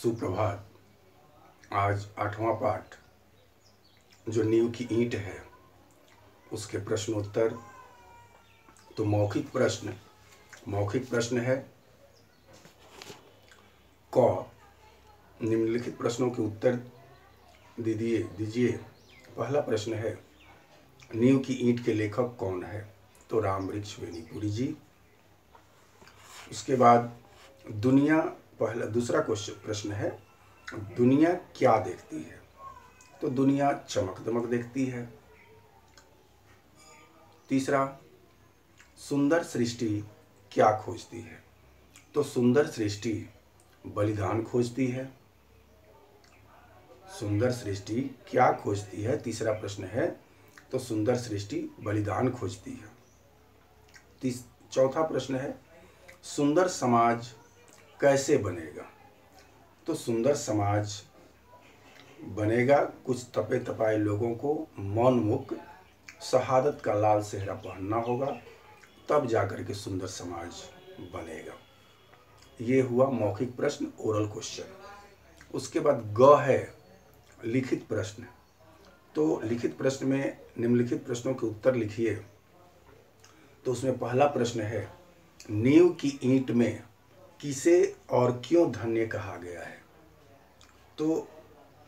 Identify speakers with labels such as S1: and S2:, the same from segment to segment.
S1: सुप्रभात। आज 8वां पाठ जो नींव की ईंट है उसके प्रश्नोत्तर। तो मौखिक प्रश्न है क। निम्नलिखित प्रश्नों के उत्तर दीजिए। पहला प्रश्न है, नींव की ईंट के लेखक कौन है? तो रामवृक्ष वेणीपुरी जी। उसके बाद दूसरा प्रश्न है, दुनिया क्या देखती है? तो दुनिया चमक दमक देखती है। तीसरा, सुंदर सृष्टि क्या खोजती है? तो सुंदर सृष्टि बलिदान खोजती है। सुंदर सृष्टि क्या खोजती है? तीसरा प्रश्न है, तो सुंदर सृष्टि बलिदान खोजती है। चौथा प्रश्न है, सुंदर समाज कैसे बनेगा? तो सुंदर समाज बनेगा कुछ तपे तपाए लोगों को मौन मुख शहादत का लाल सेहरा पहनना होगा, तब जाकर के सुंदर समाज बनेगा। ये हुआ मौखिक प्रश्न, ओरल क्वेश्चन। उसके बाद ग है लिखित प्रश्न। तो लिखित प्रश्न में निम्नलिखित प्रश्नों के उत्तर लिखिए। तो उसमें पहला प्रश्न है, नींव की ईंट में किसे और क्यों धन्य कहा गया है? तो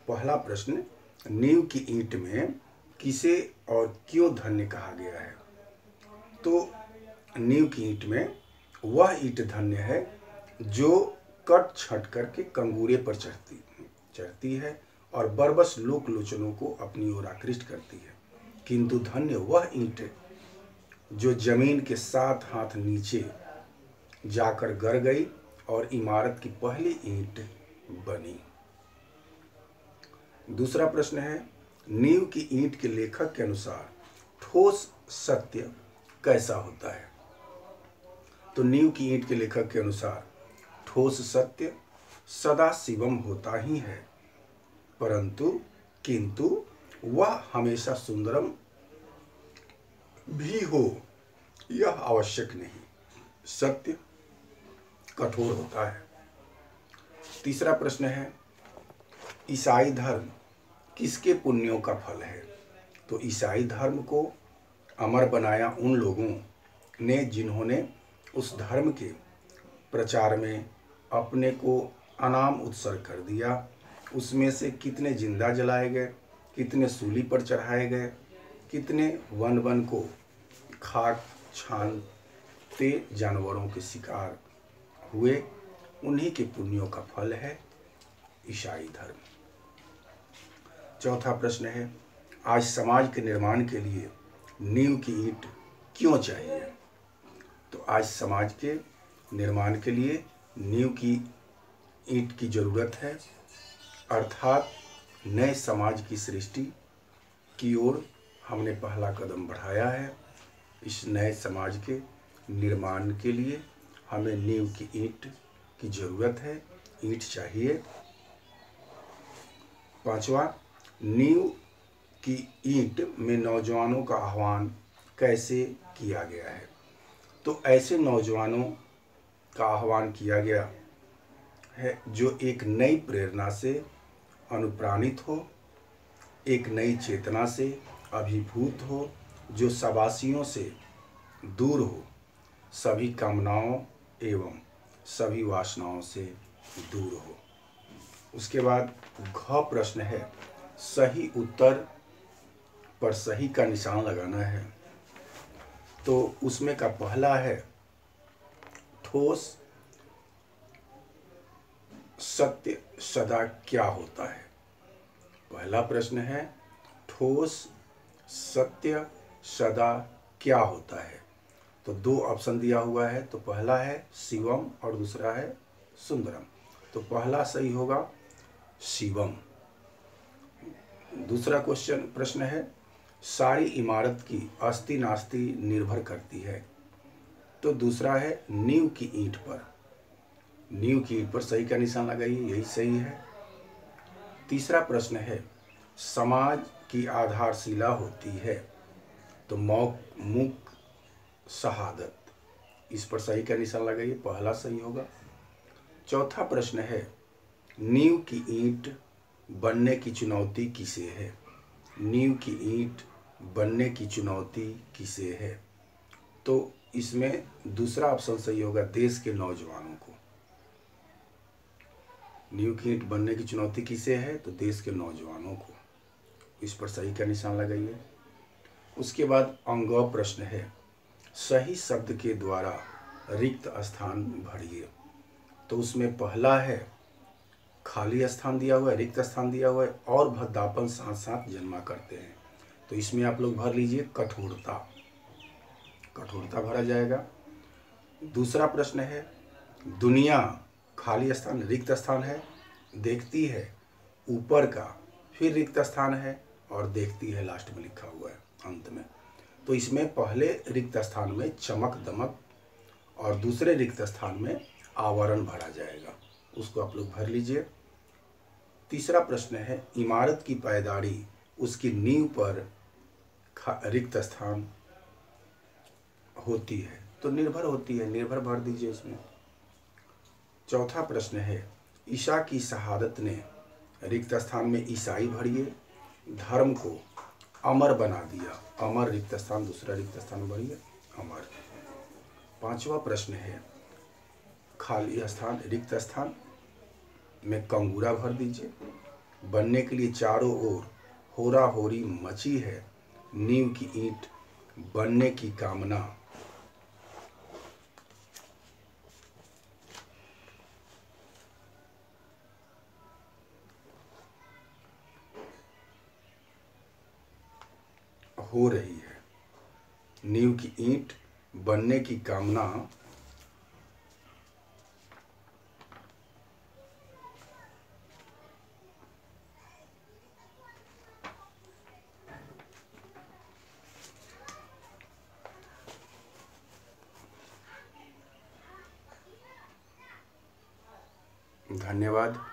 S1: पहला प्रश्न, नींव की ईंट में किसे और क्यों धन्य कहा गया है? तो नींव की ईंट में वह ईंट धन्य है जो कट छट करके कंगूरे पर चढ़ती है और बरबस लोक लोचनों को अपनी ओर आकृष्ट करती है, किंतु धन्य वह ईंट जो जमीन के 7 हाथ नीचे जाकर गर गई और इमारत की पहली ईंट बनी। दूसरा प्रश्न है, नींव की ईंट के लेखक के अनुसार ठोस सत्य कैसा होता है? तो नींव की ईंट के लेखक के अनुसार ठोस सत्य सदा शिवम होता ही है, किंतु वह हमेशा सुंदरम भी हो यह आवश्यक नहीं। सत्य कठोर होता है। तीसरा प्रश्न है, ईसाई धर्म किसके पुण्यों का फल है? तो ईसाई धर्म को अमर बनाया उन लोगों ने जिन्होंने उस धर्म के प्रचार में अपने को अनाम उत्सर्ग कर दिया। उसमें से कितने जिंदा जलाए गए, कितने सूली पर चढ़ाए गए, कितने वन वन को खाक छानते जानवरों के शिकार हुए, उन्हीं के पुण्यों का फल है ईसाई धर्म। चौथा प्रश्न है, आज समाज के निर्माण के लिए नींव की ईंट क्यों चाहिए? तो आज समाज के निर्माण के लिए नींव की ईंट की जरूरत है, अर्थात नए समाज की सृष्टि की ओर हमने पहला कदम बढ़ाया है। इस नए समाज के निर्माण के लिए हमें नींव की ईंट की जरूरत है, ईंट चाहिए। पांचवा, नींव की ईंट में नौजवानों का आह्वान कैसे किया गया है? तो ऐसे नौजवानों का आह्वान किया गया है जो एक नई प्रेरणा से अनुप्राणित हो, एक नई चेतना से अभिभूत हो, जो शाबाशियों से दूर हो, सभी कामनाओं एवं सभी वासनाओं से दूर हो। उसके बाद घ प्रश्न है, सही उत्तर पर सही का निशान लगाना है। तो उसमें का पहला है, ठोस सत्य सदा क्या होता है? पहला प्रश्न है, ठोस सत्य सदा क्या होता है? तो 2 ऑप्शन दिया हुआ है। तो पहला है शिवम और दूसरा है सुंदरम। तो पहला सही होगा शिवम। दूसरा प्रश्न है, सारी इमारत की अस्ति नास्ति निर्भर करती है। तो दूसरा है नींव की ईंट पर। नींव की ईंट पर सही का निशान लगाइए, यही सही है। तीसरा प्रश्न है, समाज की आधारशिला होती है। तो मुख शहादत, इस पर सही का निशान लगाइए, पहला सही होगा। चौथा प्रश्न है, नींव की ईंट बनने की चुनौती किसे है? नींव की ईंट बनने की चुनौती किसे है? तो इसमें दूसरा ऑप्शन सही होगा, देश के नौजवानों को। नींव की ईंट बनने की चुनौती किसे है? तो देश के नौजवानों को। इस पर सही का निशान लगाइए। उसके बाद अंग प्रश्न है, सही शब्द के द्वारा रिक्त स्थान भरिए। तो उसमें पहला है, खाली स्थान दिया हुआ है, रिक्त स्थान दिया हुआ है, और भद्दापन साथ साथ जन्मा करते हैं। तो इसमें आप लोग भर लीजिए कठोरता। कठोरता भरा जाएगा। दूसरा प्रश्न है, दुनिया खाली स्थान रिक्त स्थान है, देखती है ऊपर का, फिर रिक्त स्थान है, और देखती है लास्ट में लिखा हुआ है अंत में। तो इसमें पहले रिक्त स्थान में चमक दमक और दूसरे रिक्त स्थान में आवरण भरा जाएगा। उसको आप लोग भर लीजिए। तीसरा प्रश्न है, इमारत की पायदारी उसकी नींव पर रिक्त स्थान होती है। तो निर्भर होती है, निर्भर भर दीजिए इसमें। चौथा प्रश्न है, ईसा की शहादत ने, रिक्त स्थान में ईसाई भरिए, धर्म को अमर बना दिया। अमर रिक्त स्थान, दूसरा रिक्त स्थान भरिए अमर। पांचवा प्रश्न है, खाली स्थान रिक्त स्थान में कंगूरा भर दीजिए। बनने के लिए चारों ओर होरा होरी मची है, नींव की ईंट बनने की कामना। हो रही है, नींव की ईंट बनने की कामना धन्यवाद।